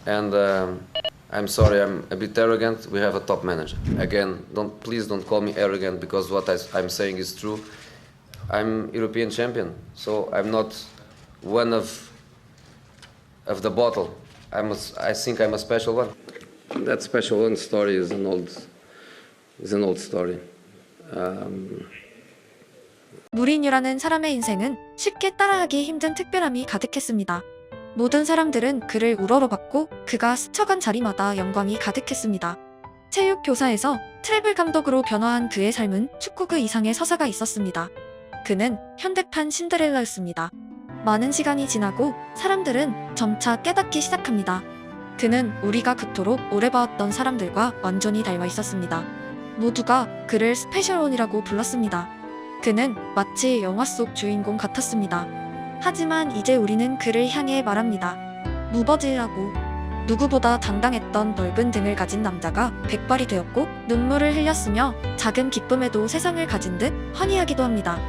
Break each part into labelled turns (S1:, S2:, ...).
S1: And I'm sorry, I'm a bit arrogant. We have a top manager. Again, please don't call me arrogant because what I'm saying is true. I'm European champion, so I'm not one of the bottle. I think I'm a special one. That special one story is an old story.
S2: 무리뉴라는 사람의 인생은 쉽게 따라하기 힘든 특별함이 가득했습니다. 모든 사람들은 그를 우러러 봤고 그가 스쳐간 자리마다 영광이 가득했습니다. 체육 교사에서 트래블 감독으로 변화한 그의 삶은 축구 그 이상의 서사가 있었습니다. 그는 현대판 신데렐라였습니다. 많은 시간이 지나고 사람들은 점차 깨닫기 시작합니다. 그는 우리가 그토록 오래 봐왔던 사람들과 완전히 닮아 있었습니다. 모두가 그를 스페셜원이라고 불렀습니다. 그는 마치 영화 속 주인공 같았습니다. 하지만 이제 우리는 그를 향해 말합니다. 무버질라고. 누구보다 당당했던 넓은 등을 가진 남자가 백발이 되었고 눈물을 흘렸으며 작은 기쁨에도 세상을 가진 듯 환희하기도 합니다.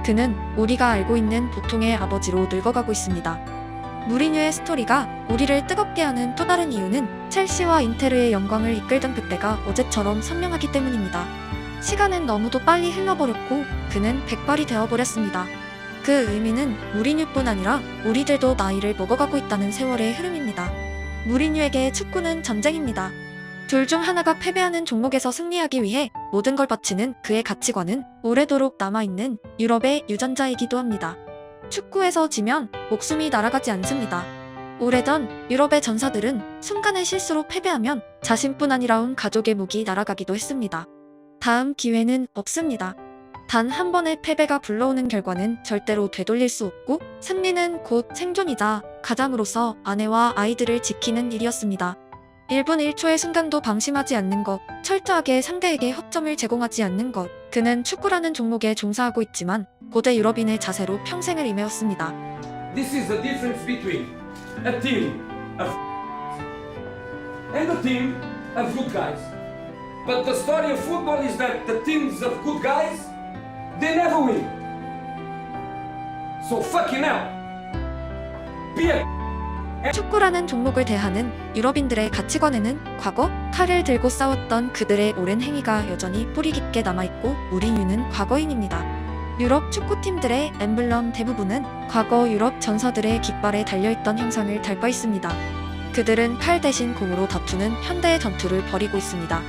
S2: 그는 우리가 알고 있는 보통의 아버지로 늙어가고 있습니다. 무리뉴의 스토리가 우리를 뜨겁게 하는 또 다른 이유는 첼시와 인테르의 영광을 이끌던 그때가 어제처럼 선명하기 때문입니다. 시간은 너무도 빨리 흘러버렸고 그는 백발이 되어버렸습니다. 그 의미는 무리뉴뿐 아니라 우리들도 나이를 먹어가고 있다는 세월의 흐름입니다. 무리뉴에게 축구는 전쟁입니다. 둘 중 하나가 패배하는 종목에서 승리하기 위해 모든 걸 바치는 그의 가치관은 오래도록 남아있는 유럽의 유전자이기도 합니다. 축구에서 지면 목숨이 날아가지 않습니다. 오래전 유럽의 전사들은 순간의 실수로 패배하면 자신뿐 아니라 온 가족의 목이 날아가기도 했습니다. 다음 기회는 없습니다. 단 한 번의 패배가 불러오는 결과는 절대로 되돌릴 수 없고 승리는 곧 생존이자 가장으로서 아내와 아이들을 지키는 일이었습니다. 1분 1초의 순간도 방심하지 않는 것, 철저하게 상대에게 허점을 제공하지 않는 것. 그는 축구라는 종목에 종사하고 있지만 고대 유럽인의 자세로 평생을 임해왔습니다.
S3: This is the difference between a team of and a team of good guys. But the story of football is that the teams of good guys, they never win. So fucking hell. Be a
S2: 축구라는 종목을 대하는 유럽인들의 가치관에는 과거 칼을 들고 싸웠던 그들의 오랜 행위가 여전히 뿌리 깊게 남아있고 무리뉴는 과거인입니다. 유럽 축구팀들의 엠블럼 대부분은 과거 유럽 전사들의 깃발에 달려있던 형상을 닮아 있습니다. 그들은 칼 대신 공으로 다투는 현대의 전투를 벌이고 있습니다.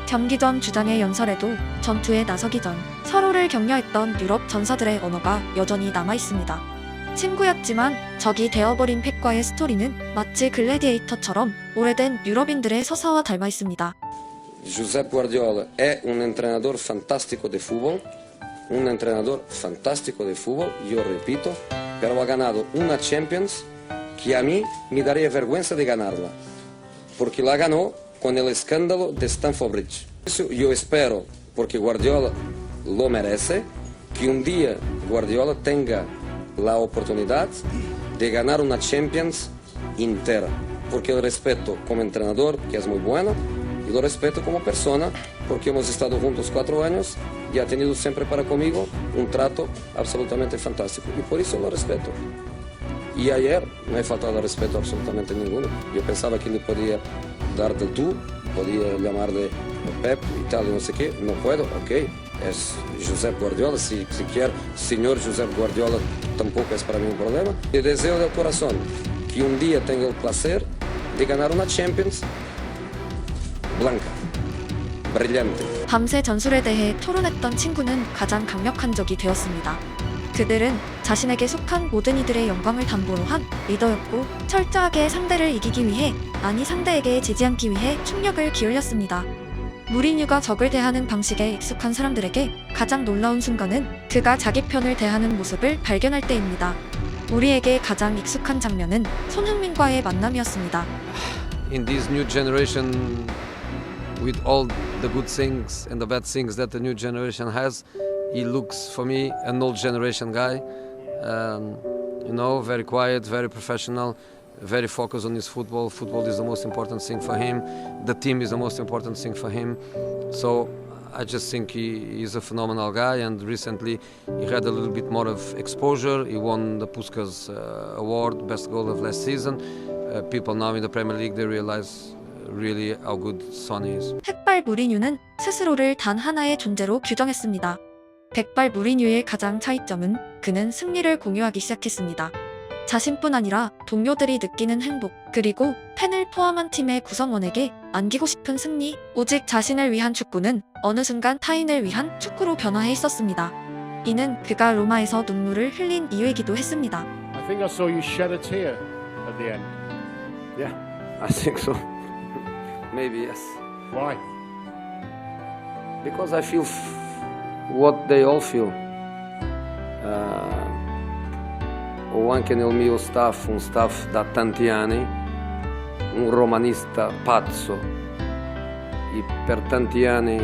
S2: 경기 전 주장의 연설에도 전투에 나서기 전 서로를 격려했던 유럽 전사들의 언어가 여전히 남아있습니다. 친구였지만 적이 되어버린 펩과의 스토리는 마치 글래디에이터처럼 오래된 유럽인들의 서사와 닮아 있습니다.
S1: Josep Guardiola è un entrenador fantástico de fútbol, un entrenador fantástico de fútbol, yo repito, pero ha ganado una Champions que a mí me daría vergüenza de ganarla, porque la ganó con el escándalo de Stamford Bridge. Eso yo espero, porque Guardiola lo merece, que un día Guardiola tenga la oportunidad de ganar una Champions entera, porque lo respeto como entrenador, que es muy bueno, y lo respeto como persona, porque hemos estado juntos 4 años y ha tenido siempre para conmigo un trato absolutamente fantástico, y por eso lo respeto. Y ayer no he faltado al respeto absolutamente ninguno. Yo pensaba que le podía dar del tú, podía llamar de Pep y tal, y no sé qué. No puedo, ok. Es Josep Guardiola, si quiere, señor Josep Guardiola, tampoco es para mí un problema. Y deseo del corazón que un día tenga el placer de ganar una Champions blanca, brillante.
S2: 밤새 전술에 대해 토론했던 친구는 가장 강력한 적이 되었습니다. 그들은 자신에게 속한 모든 이들의 영광을 담보로 한 리더였고 철저하게 상대를 이기기 위해, 아니 상대에게 지지 않기 위해 총력을 기울였습니다. 무리뉴가 적을 대하는 방식에 익숙한 사람들에게 가장 놀라운 순간은 그가 자기 편을 대하는 모습을 발견할 때입니다. 우리에게 가장 익숙한 장면은 손흥민과의 만남이었습니다.
S1: In this new generation, with all the good things and the bad things that the new generation has, he looks for me an old generation guy, very quiet, very professional, very focused on his football. Football is the most important thing for him. The team is the most important thing for him. So I just think he is a phenomenal guy, and recently he had a little bit more of exposure. He won the Puskás award, best goal of last season. people now in the Premier League they realize really how good Son is.
S2: 흑발 무리뉴는 스스로를 단 하나의 존재로 규정했습니다. 백발 무리뉴의 가장 차이점은 그는 승리를 공유하기 시작했습니다. 자신뿐 아니라 동료들이 느끼는 행복, 그리고 팬을 포함한 팀의 구성원에게 안기고 싶은 승리, 오직 자신을 위한 축구는 어느 순간 타인을 위한 축구로 변화해 있었습니다. 이는 그가 로마에서 눈물을 흘린 이유이기도 했습니다.
S4: I think I saw you shed a tear at the end.
S1: Yeah, I think so. Maybe yes.
S4: Why?
S1: Because I feel what they all feel. Ho anche nel mio staff un staff da tanti anni, un romanista pazzo. E per tanti anni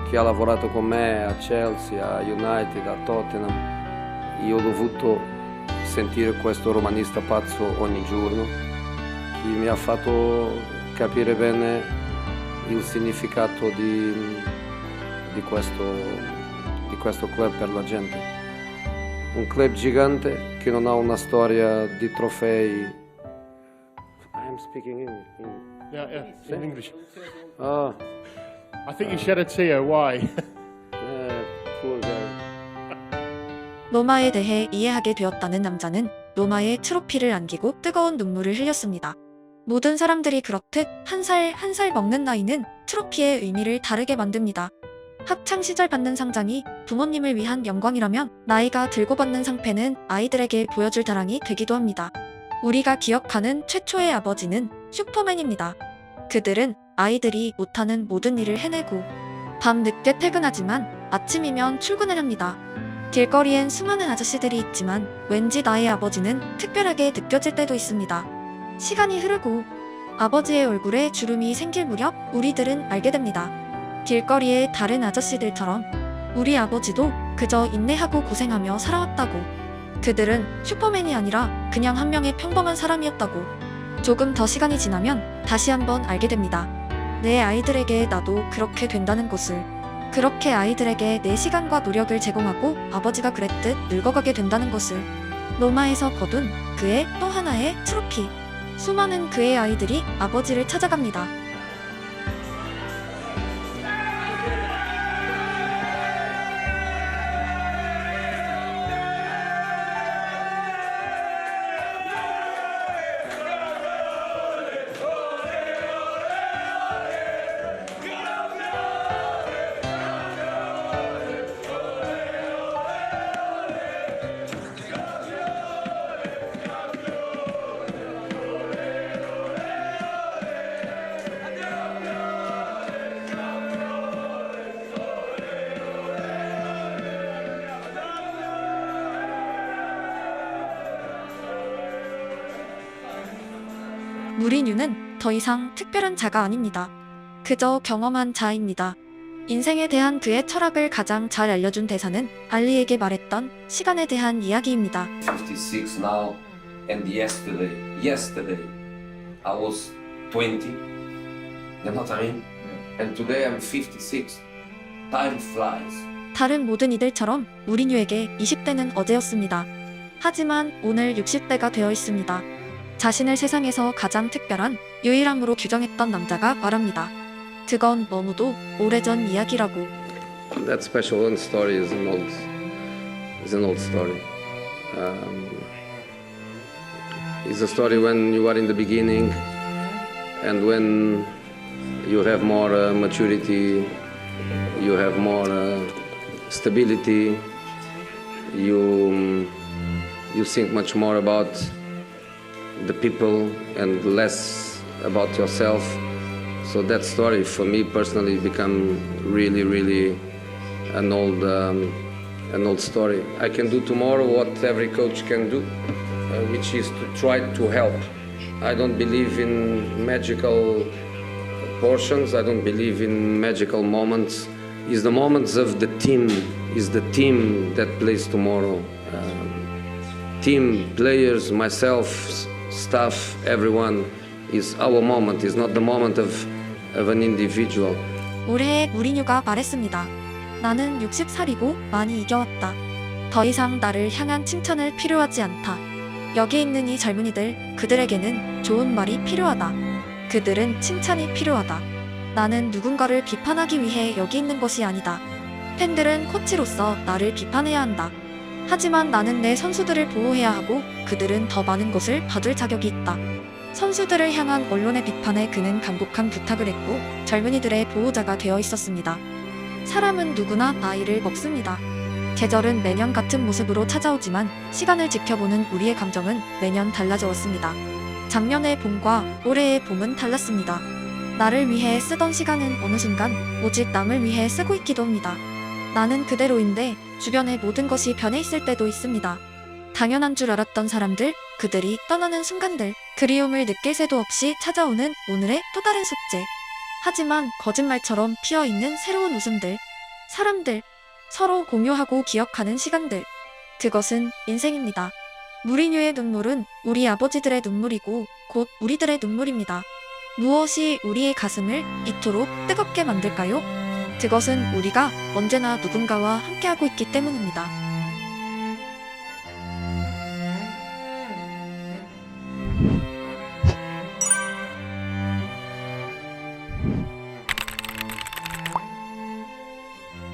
S1: che ha lavorato con me a Chelsea, a United, a Tottenham, io ho dovuto sentire questo romanista pazzo ogni giorno, che mi ha fatto capire bene il significato di questo club per la gente. Un club gigante che non ha una storia di trofei. I am speaking English.
S4: Yeah, in English.
S1: Ah,
S4: I think you shed a tear. Why?
S1: poor guy.
S2: 로마에 대해 이해하게 되었다는 남자는 로마의 트로피를 안기고 뜨거운 눈물을 흘렸습니다. 모든 사람들이 그렇듯 한 살 한 살 먹는 나이는 트로피의 의미를 다르게 만듭니다. 학창 시절 받는 상장이 부모님을 위한 영광이라면 나이가 들고 받는 상패는 아이들에게 보여줄 자랑이 되기도 합니다. 우리가 기억하는 최초의 아버지는 슈퍼맨입니다. 그들은 아이들이 못하는 모든 일을 해내고 밤 늦게 퇴근하지만 아침이면 출근을 합니다. 길거리엔 수많은 아저씨들이 있지만 왠지 나의 아버지는 특별하게 느껴질 때도 있습니다. 시간이 흐르고 아버지의 얼굴에 주름이 생길 무렵 우리들은 알게 됩니다. 길거리의 다른 아저씨들처럼 우리 아버지도 그저 인내하고 고생하며 살아왔다고. 그들은 슈퍼맨이 아니라 그냥 한 명의 평범한 사람이었다고. 조금 더 시간이 지나면 다시 한번 알게 됩니다. 내 아이들에게 나도 그렇게 된다는 것을. 그렇게 아이들에게 내 시간과 노력을 제공하고 아버지가 그랬듯 늙어가게 된다는 것을. 로마에서 거둔 그의 또 하나의 트로피. 수많은 그의 아이들이 아버지를 찾아갑니다. 무리뉴는 더 이상 특별한 자가 아닙니다. 그저 경험한 자입니다. 인생에 대한 그의 철학을 가장 잘 알려준 대사는 알리에게 말했던 시간에 대한 이야기입니다.
S1: 56 now and yesterday I was 20. You know what I mean? And today I'm 56. Time flies.
S2: 다른 모든 이들처럼 무리뉴에게 20대는 어제였습니다. 하지만 오늘 60대가 되어 있습니다. 자신을 세상에서 가장 특별한 유일함으로 규정했던 남자가 말합니다. 그건 너무도 오래전 이야기라고.
S1: That special one story is an old story. It's a story when you are in the beginning and when you have more maturity, you have more stability, you think much more about the people and less about yourself. So that story for me personally become really an old story. I can do tomorrow what every coach can do, which is to try to help. I don't believe in magical portions. I don't believe in magical moments. It's the moments of the team. It's the team that plays tomorrow. Team, players, myself, staff, everyone is our moment. It's not the moment of an individual.
S2: 올해 무리뉴가 말했습니다. 나는 60살이고 많이 이겨왔다. 더 이상 나를 향한 칭찬을 필요하지 않다. 여기 있는 이 젊은이들, 그들에게는 좋은 말이 필요하다. 그들은 칭찬이 필요하다. 나는 누군가를 비판하기 위해 여기 있는 것이 아니다. 팬들은 코치로서 나를 비판해야 한다. 하지만 나는 내 선수들을 보호해야 하고 그들은 더 많은 것을 받을 자격이 있다. 선수들을 향한 언론의 비판에 그는 간곡한 부탁을 했고 젊은이들의 보호자가 되어 있었습니다. 사람은 누구나 나이를 먹습니다. 계절은 매년 같은 모습으로 찾아오지만 시간을 지켜보는 우리의 감정은 매년 달라져 왔습니다. 작년의 봄과 올해의 봄은 달랐습니다. 나를 위해 쓰던 시간은 어느 순간 오직 남을 위해 쓰고 있기도 합니다. 나는 그대로인데 주변의 모든 것이 변해 있을 때도 있습니다. 당연한 줄 알았던 사람들, 그들이 떠나는 순간들, 그리움을 느낄 새도 없이 찾아오는 오늘의 또 다른 숙제. 하지만 거짓말처럼 피어있는 새로운 웃음들, 사람들, 서로 공유하고 기억하는 시간들. 그것은 인생입니다. 무리뉴의 눈물은 우리 아버지들의 눈물이고 곧 우리들의 눈물입니다. 무엇이 우리의 가슴을 이토록 뜨겁게 만들까요? 그것은 우리가 언제나 누군가와 함께하고 있기 때문입니다.